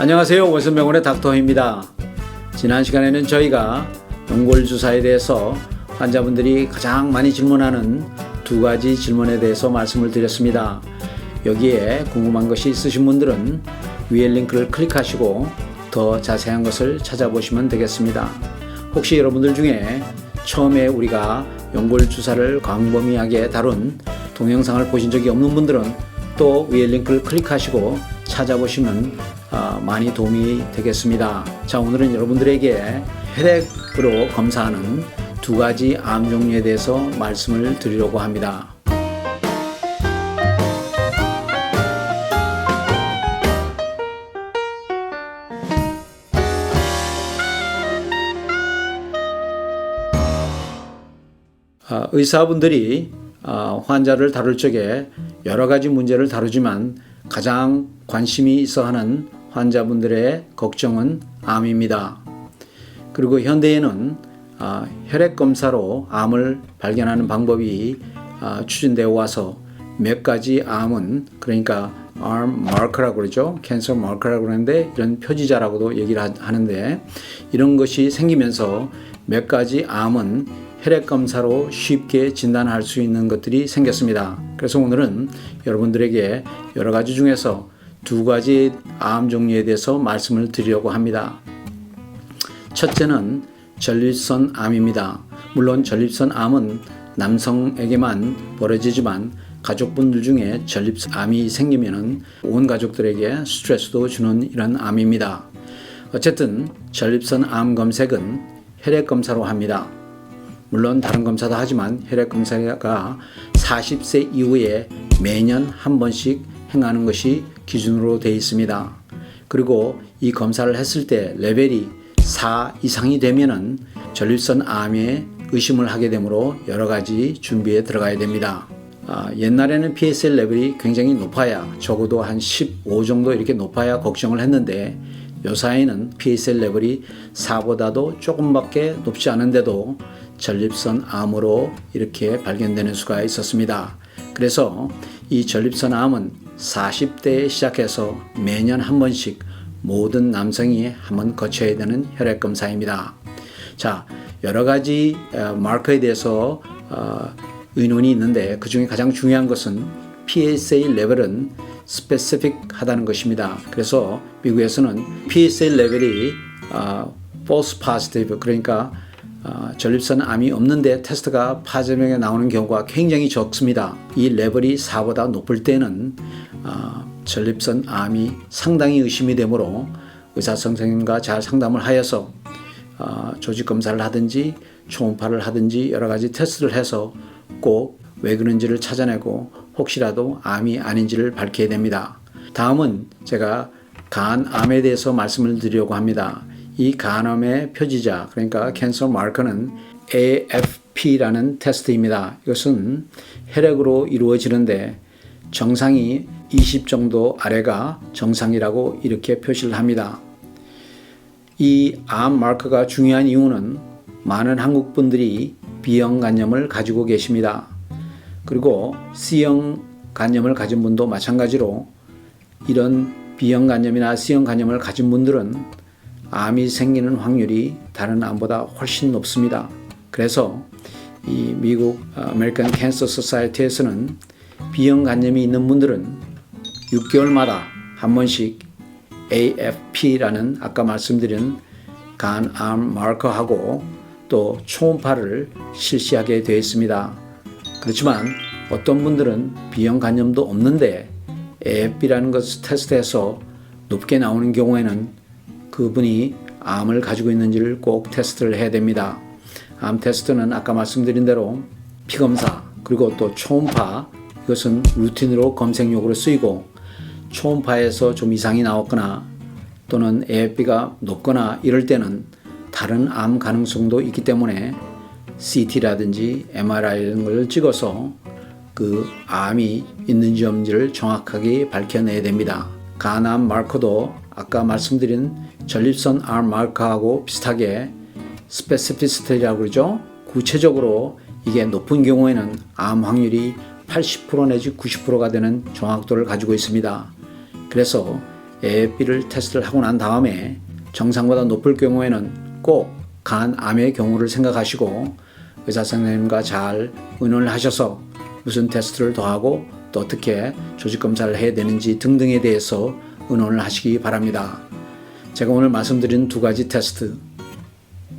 안녕하세요. 원선병원의 닥터입니다. 지난 시간에는 저희가 연골주사에 대해서 환자분들이 가장 많이 질문하는 두 가지 질문에 대해서 말씀을 드렸습니다. 여기에 궁금한 것이 있으신 분들은 위에 링크를 클릭하시고 더 자세한 것을 찾아보시면 되겠습니다. 혹시 여러분들 중에 처음에 우리가 연골주사를 광범위하게 다룬 동영상을 보신 적이 없는 분들은 또 위에 링크를 클릭하시고 찾아보시면 많이 도움이 되겠습니다. 자, 오늘은 여러분들에게 혈액으로 검사하는 두 가지 암 종류에 대해서 말씀을 드리려고 합니다. 의사분들이 환자를 다룰 적에 여러 가지 문제를 다루지만 가장 관심이 있어 하는 환자분들의 걱정은 암입니다. 그리고 현대에는 혈액검사로 암을 발견하는 방법이 추진되어 와서 몇 가지 암은, 그러니까 암 마커라고 그러죠. 캔서 마커라고 그러는데 이런 표지자라고도 얘기를 하는데, 이런 것이 생기면서 몇 가지 암은 혈액검사로 쉽게 진단할 수 있는 것들이 생겼습니다. 그래서 오늘은 여러분들에게 여러 가지 중에서 두 가지 암 종류에 대해서 말씀을 드리려고 합니다. 첫째는 전립선 암입니다. 물론 전립선 암은 남성에게만 벌어지지만 가족분들 중에 전립선 암이 생기면 온 가족들에게 스트레스도 주는 이런 암입니다. 어쨌든 전립선 암 검색은 혈액검사로 합니다. 물론 다른 검사도 하지만 혈액검사가 40세 이후에 매년 한 번씩 행하는 것이 기준으로 되어 있습니다. 그리고 이 검사를 했을 때 레벨이 4 이상이 되면은 전립선 암에 의심을 하게 되므로 여러 가지 준비에 들어가야 됩니다. 옛날에는 PSA 레벨이 굉장히 높아야, 적어도 한 15 정도 이렇게 높아야 걱정을 했는데, 요사이는 PSA 레벨이 4보다도 조금밖에 높지 않은데도 전립선 암으로 이렇게 발견되는 수가 있었습니다. 그래서 이 전립선 암은 40대에 시작해서 매년 한 번씩 모든 남성이 한번 거쳐야 되는 혈액검사입니다. 자, 여러 가지 마커에 대해서 의논이 있는데, 그 중에 가장 중요한 것은 PSA 레벨은 스페시픽하다는 것입니다. 그래서 미국에서는 PSA 레벨이 false positive, 그러니까 전립선 암이 없는데 테스트가 파지하게 나오는 경우가 굉장히 적습니다. 이 레벨이 4보다 높을 때는 전립선 암이 상당히 의심이 되므로 의사 선생님과 잘 상담을 하여서 조직 검사를 하든지 초음파를 하든지 여러 가지 테스트를 해서 꼭 왜 그런지를 찾아내고 혹시라도 암이 아닌지를 밝혀야 됩니다. 다음은 제가 간암에 대해서 말씀을 드리려고 합니다. 이 간암의 표지자, 그러니까 캔서 마커는 AFP라는 테스트입니다. 이것은 혈액으로 이루어지는데 정상이 20 정도 아래가 정상이라고 이렇게 표시를 합니다. 이 암 마커가 중요한 이유는 많은 한국 분들이 B형 간염을 가지고 계십니다. 그리고 C형 간염을 가진 분도 마찬가지로 이런 B형 간염이나 C형 간염을 가진 분들은 암이 생기는 확률이 다른 암보다 훨씬 높습니다. 그래서 이 미국 아메리칸 캔서 소사이어티에서는 B형 간염이 있는 분들은 6개월마다 한 번씩 AFP라는 아까 말씀드린 간암 마커하고 또 초음파를 실시하게 되어 있습니다. 그렇지만 어떤 분들은 B형 간염도 없는데 AFP라는 것을 테스트해서 높게 나오는 경우에는 그분이 암을 가지고 있는지를 꼭 테스트를 해야 됩니다. 암 테스트는 아까 말씀드린 대로 피검사 그리고 또 초음파, 이것은 루틴으로 검색용으로 쓰이고, 초음파에서 좀 이상이 나왔거나 또는 AFP가 높거나 이럴 때는 다른 암 가능성도 있기 때문에 CT라든지 MRI 이런 걸 찍어서 그 암이 있는지 없는지를 정확하게 밝혀내야 됩니다. 간암 마커도 아까 말씀드린 전립선 암 마커하고 비슷하게 스페시피시티라고 그러죠. 구체적으로 이게 높은 경우에는 암 확률이 80% 내지 90%가 되는 정확도를 가지고 있습니다. 그래서 AFP를 테스트를 하고 난 다음에 정상보다 높을 경우에는 꼭 간암의 경우를 생각하시고 의사 선생님과 잘 의논을 하셔서 무슨 테스트를 더 하고 또 어떻게 조직 검사를 해야 되는지 등등에 대해서 의논을 하시기 바랍니다. 제가 오늘 말씀드린 두 가지 테스트,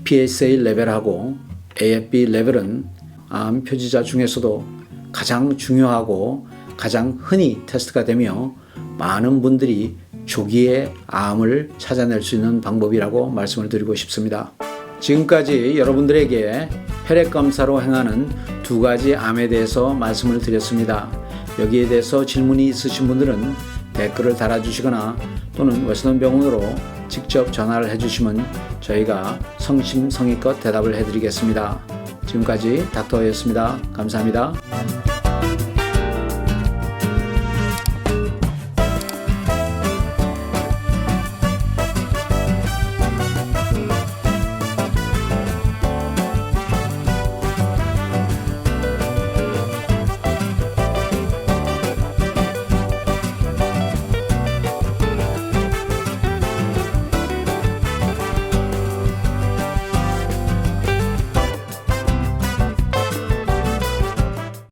PSA 레벨하고 AFP 레벨은 암 표지자 중에서도 가장 중요하고 가장 흔히 테스트가 되며 많은 분들이 조기에 암을 찾아낼 수 있는 방법이라고 말씀을 드리고 싶습니다. 지금까지 여러분들에게 혈액검사로 행하는 두 가지 암에 대해서 말씀을 드렸습니다. 여기에 대해서 질문이 있으신 분들은 댓글을 달아주시거나 또는 웨스턴병원으로 직접 전화를 해주시면 저희가 성심성의껏 대답을 해드리겠습니다. 지금까지 닥터였습니다. 감사합니다.